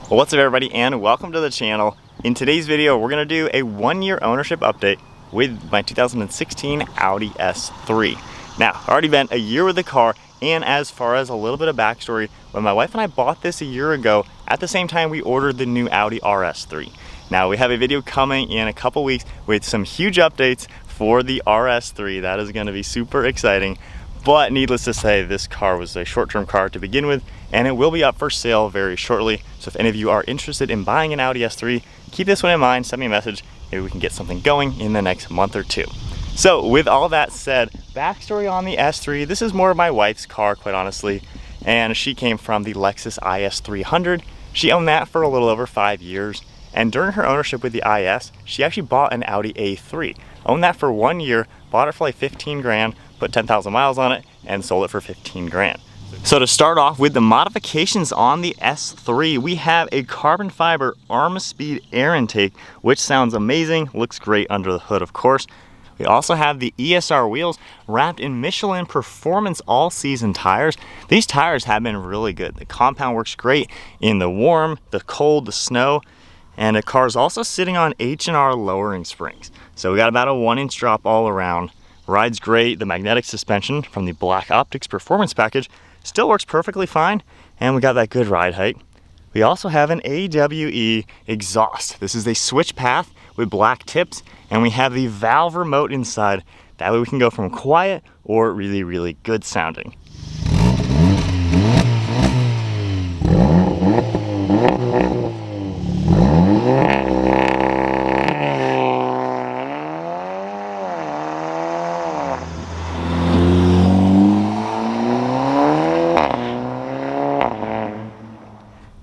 Well, what's up everybody, and welcome to the channel. In today's video, we're gonna do a 1-year ownership update with my 2016 Audi S3. Now, I've already been a year with the car, and as far as a little bit of backstory, when my wife and I bought this a year ago, at the same time we ordered the new Audi RS3. Now, we have a video coming in a couple weeks with some huge updates for the RS3. That is gonna be super exciting. But needless to say, this car was a short-term car to begin with, and it will be up for sale very shortly. So if any of you are interested in buying an Audi S3, keep this one in mind, send me a message. Maybe we can get something going in the next month or two. So with all that said, backstory on the S3, this is more of my wife's car, quite honestly, and she came from the Lexus IS 300. She owned that for a little over 5 years, and during her ownership with the IS, she actually bought an Audi A3. Owned that for 1 year, bought it for like 15 grand, put 10,000 miles on it, and sold it for 15 grand. So to start off with the modifications on the S3, we have a carbon fiber arm speed air intake, which sounds amazing, looks great under the hood of course. We also have the ESR wheels wrapped in Michelin Performance all-season tires. These tires have been really good. The compound works great in the warm, the cold, the snow, and the car is also sitting on H&R lowering springs. So we got about a 1-inch drop all around. Rides great. The magnetic suspension from the Black Optics Performance package still works perfectly fine, and we got that good ride height. We also have an AWE exhaust. This is a switch path with black tips, and we have the valve remote inside. That way we can go from quiet or really, really good sounding.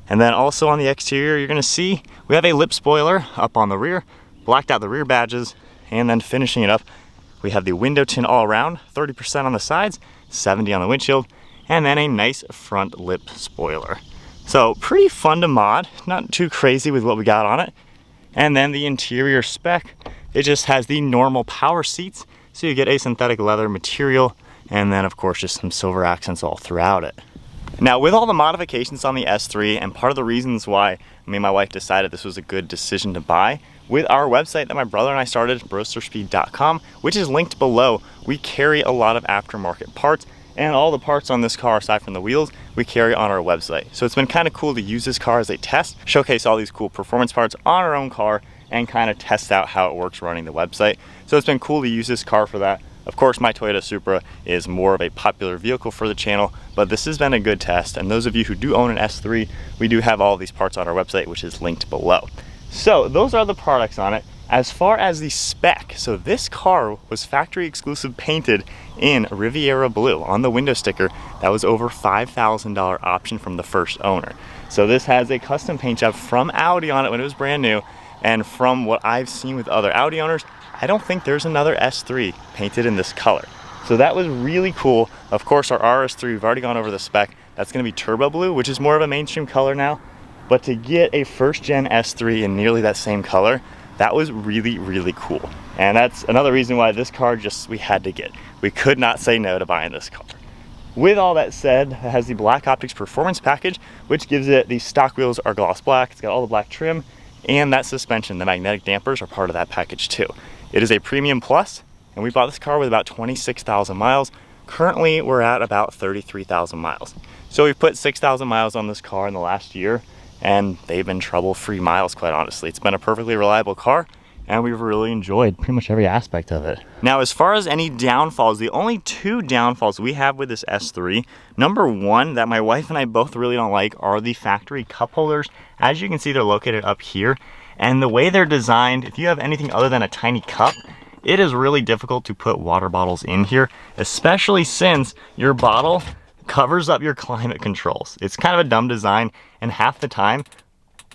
And then also on the exterior, you're gonna see we have a lip spoiler up on the rear, blacked out the rear badges, and then finishing it up, we have the window tint all around, 30% on the sides, 70 on the windshield, and then a nice front lip spoiler. So pretty fun to mod, not too crazy with what we got on it. And then the interior spec, it just has the normal power seats, so you get a synthetic leather material, and then of course just some silver accents all throughout it. Now, with all the modifications on the S3, and part of the reasons why me and my wife decided this was a good decision to buy, with our website that my brother and I started, brosterspeed.com, which is linked below, we carry a lot of aftermarket parts, and all the parts on this car, aside from the wheels, we carry on our website. So it's been kind of cool to use this car as a test, showcase all these cool performance parts on our own car, and kind of test out how it works running the website. So it's been cool to use this car for that. Of course, my Toyota Supra is more of a popular vehicle for the channel, but this has been a good test. And those of you who do own an S3, we do have all these parts on our website, which is linked below. So those are the products on it. As far as the spec, so this car was factory exclusive painted in Riviera Blue on the window sticker. That was over $5,000 option from the first owner. So this has a custom paint job from Audi on it when it was brand new. And from what I've seen with other Audi owners, I don't think there's another S3 painted in this color. So that was really cool. Of course, our RS3, we've already gone over the spec. That's gonna be turbo blue, which is more of a mainstream color now. But to get a first gen S3 in nearly that same color, that was really, really cool. And that's another reason why this car we had to get. We could not say no to buying this car. With all that said, it has the Black Optics Performance package, which gives it, the stock wheels are gloss black. It's got all the black trim, and that suspension, the magnetic dampers are part of that package too. It is a Premium Plus, and we bought this car with about 26,000 miles. Currently, we're at about 33,000 miles. So we've put 6,000 miles on this car in the last year, and they've been trouble-free miles, quite honestly. It's been a perfectly reliable car, and we've really enjoyed pretty much every aspect of it. Now, as far as any downfalls, the only 2 downfalls we have with this S3, number 1 that my wife and I both really don't like are the factory cup holders. As you can see, they're located up here. And the way they're designed, if you have anything other than a tiny cup, it is really difficult to put water bottles in here, especially since your bottle covers up your climate controls. It's kind of a dumb design, and half the time,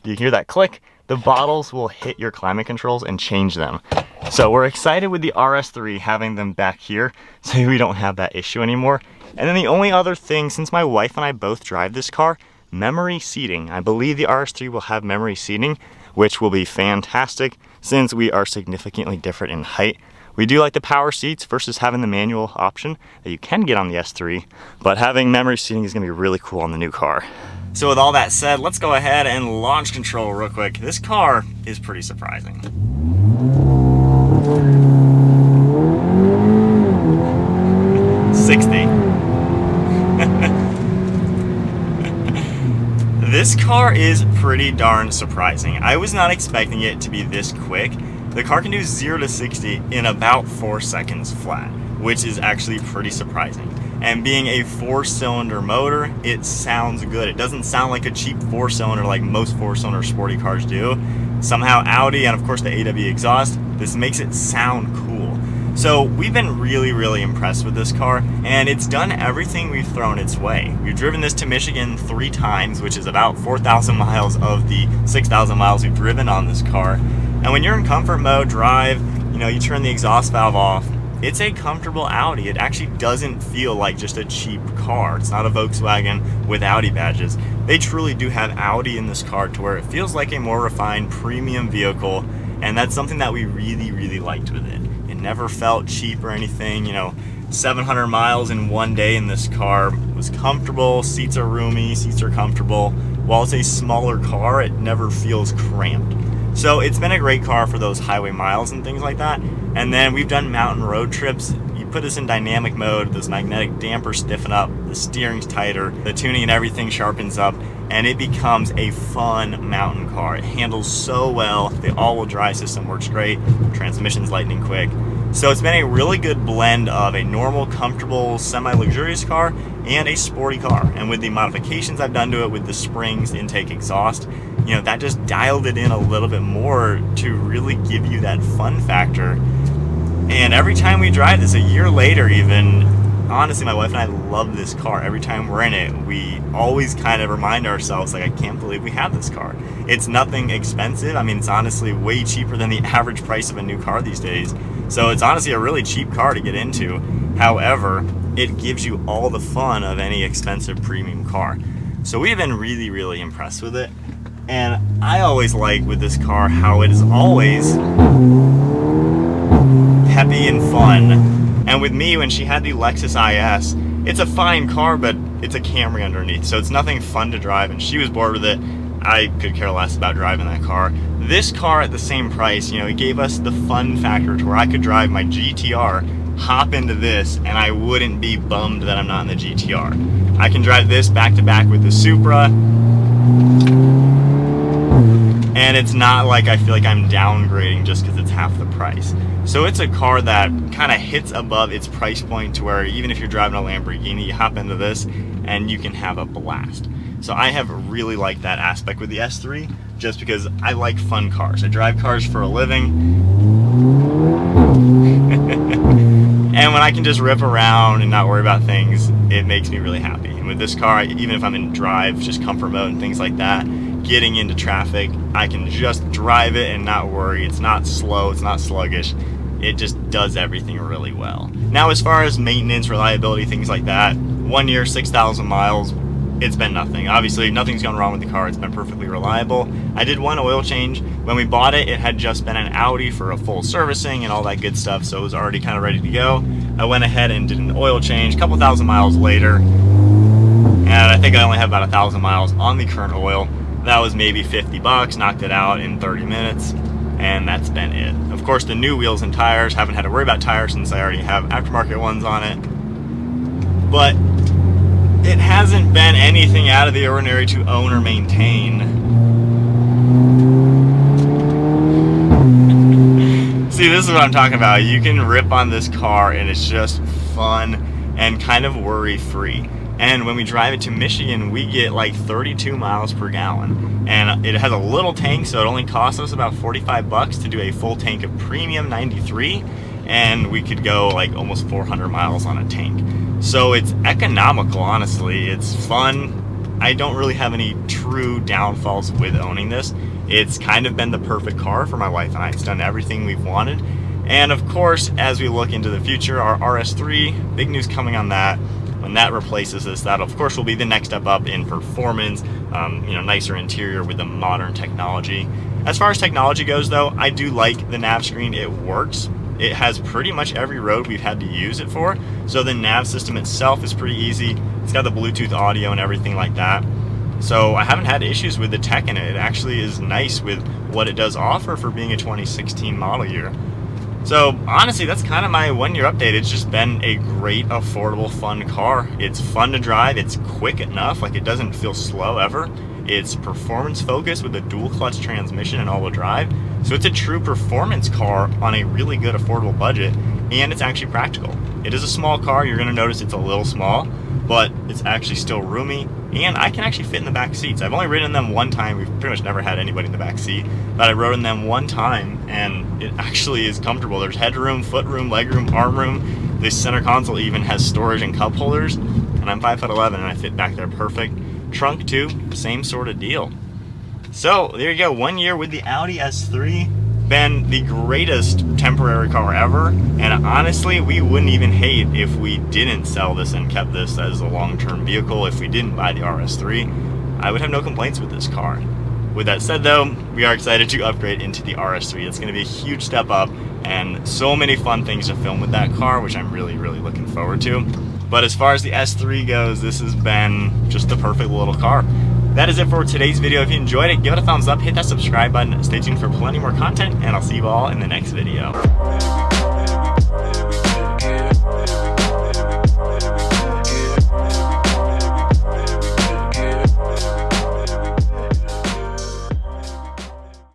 you hear that click, the bottles will hit your climate controls and change them. So we're excited with the RS3 having them back here, so we don't have that issue anymore. And then the only other thing, since my wife and I both drive this car, memory seating. I believe the RS3 will have memory seating, which will be fantastic since we are significantly different in height. We do like the power seats versus having the manual option that you can get on the S3, but having memory seating is gonna be really cool on the new car. So with all that said, let's go ahead and launch control real quick. This car is pretty surprising. This car is pretty darn surprising. I was not expecting it to be this quick. The car can do 0 to 60 in about 4 seconds flat, which is actually pretty surprising. And being a 4-cylinder motor, it sounds good. It doesn't sound like a cheap 4-cylinder like most 4-cylinder sporty cars do. Somehow Audi, and of course the AW exhaust, this makes it sound cool. So we've been really impressed with this car, and it's done everything we've thrown its way. We've driven this to Michigan 3 times, which is about 4,000 miles of the 6,000 miles we've driven on this car. And when you're in comfort mode, drive, you turn the exhaust valve off, it's a comfortable Audi. It actually doesn't feel like just a cheap car. It's not a Volkswagen with Audi badges. They truly do have Audi in this car to where it feels like a more refined premium vehicle, and that's something that we really liked with it. It never felt cheap or anything. 700 miles in one day in this car was comfortable. Seats are roomy, seats are comfortable. While it's a smaller car, it never feels cramped. So it's been a great car for those highway miles and things like that. And then we've done mountain road trips. You put this in dynamic mode, those magnetic dampers stiffen up, the steering's tighter, the tuning and everything sharpens up, and it becomes a fun mountain car. It handles so well. The all-wheel drive system works great. Transmission's lightning quick. So it's been a really good blend of a normal, comfortable, semi-luxurious car and a sporty car. And with the modifications I've done to it with the springs, intake, exhaust, that just dialed it in a little bit more to really give you that fun factor. And every time we drive this, a year later even, honestly, my wife and I love this car. Every time we're in it, we always kind of remind ourselves, like, I can't believe we have this car. It's nothing expensive. I mean, it's honestly way cheaper than the average price of a new car these days. So it's honestly a really cheap car to get into. However, it gives you all the fun of any expensive premium car. So we've been really impressed with it. And I always like with this car how it is always peppy and fun. And with me, when she had the Lexus IS, it's a fine car, but it's a Camry underneath, so it's nothing fun to drive, and she was bored with it. I could care less about driving that car. This car at the same price, it gave us the fun factor to where I could drive my GTR, hop into this, and I wouldn't be bummed that I'm not in the GTR. I can drive this back to back with the Supra, and it's not like I feel like I'm downgrading just because it's half the price. So it's a car that kind of hits above its price point to where even if you're driving a Lamborghini, you hop into this and you can have a blast. So I have really liked that aspect with the S3 just because I like fun cars. I drive cars for a living. And when I can just rip around and not worry about things, it makes me really happy. And with this car, even if I'm in drive, just comfort mode and things like that, getting into traffic, I can just drive it and not worry. It's not slow, it's not sluggish. It just does everything really well. Now, as far as maintenance, reliability, things like that, 1 year, 6,000 miles, it's been nothing. Obviously, nothing's gone wrong with the car. It's been perfectly reliable. I did one oil change. When we bought it, it had just been an Audi for a full servicing and all that good stuff, so it was already kind of ready to go. I went ahead and did an oil change a couple thousand miles later, and I think I only have about 1,000 miles on the current oil. That was maybe 50 bucks, knocked it out in 30 minutes, and that's been it. Of course, the new wheels and tires, haven't had to worry about tires since I already have aftermarket ones on it. But it hasn't been anything out of the ordinary to own or maintain. See, this is what I'm talking about. You can rip on this car and it's just fun and kind of worry-free. And when we drive it to Michigan, we get like 32 miles per gallon. And it has a little tank, so it only costs us about 45 bucks to do a full tank of premium 93. And we could go like almost 400 miles on a tank. So it's economical, honestly. It's fun. I don't really have any true downfalls with owning this. It's kind of been the perfect car for my wife and I. It's done everything we've wanted. And of course, as we look into the future, our RS3, big news coming on that. When that replaces this, that of course will be the next step up in performance, nicer interior with the modern technology. As far as technology goes though, I do like the nav screen. It works. It has pretty much every road we've had to use it for. So the nav system itself is pretty easy. It's got the Bluetooth audio and everything like that. So I haven't had issues with the tech in it. It actually is nice with what it does offer for being a 2016 model year. So honestly, that's kind of my 1 year update. It's just been a great, affordable, fun car. It's fun to drive. It's quick enough, like it doesn't feel slow ever. It's performance focused with a dual clutch transmission and all-wheel drive. So it's a true performance car on a really good, affordable budget, and it's actually practical. It is a small car. You're gonna notice it's a little small, but it's actually still roomy, and I can actually fit in the back seats. I've only ridden in them one time. We've pretty much never had anybody in the back seat, but I rode in them one time, and it actually is comfortable. There's headroom, foot room, leg room, arm room. The center console even has storage and cup holders, and I'm 5'11", and I fit back there perfect. Trunk too, same sort of deal. So there you go, 1 year with the Audi S3. Been the greatest temporary car ever, and honestly, we wouldn't even hate if we didn't sell this and kept this as a long-term vehicle. If we didn't buy the RS3, I would have no complaints with this car. With that said though, we are excited to upgrade into the RS3. It's going to be a huge step up, and so many fun things to film with that car, which I'm really looking forward to. But as far as the S3 goes, this has been just the perfect little car. That is it for today's video. If you enjoyed it, give it a thumbs up, hit that subscribe button, stay tuned for plenty more content, and I'll see you all in the next video.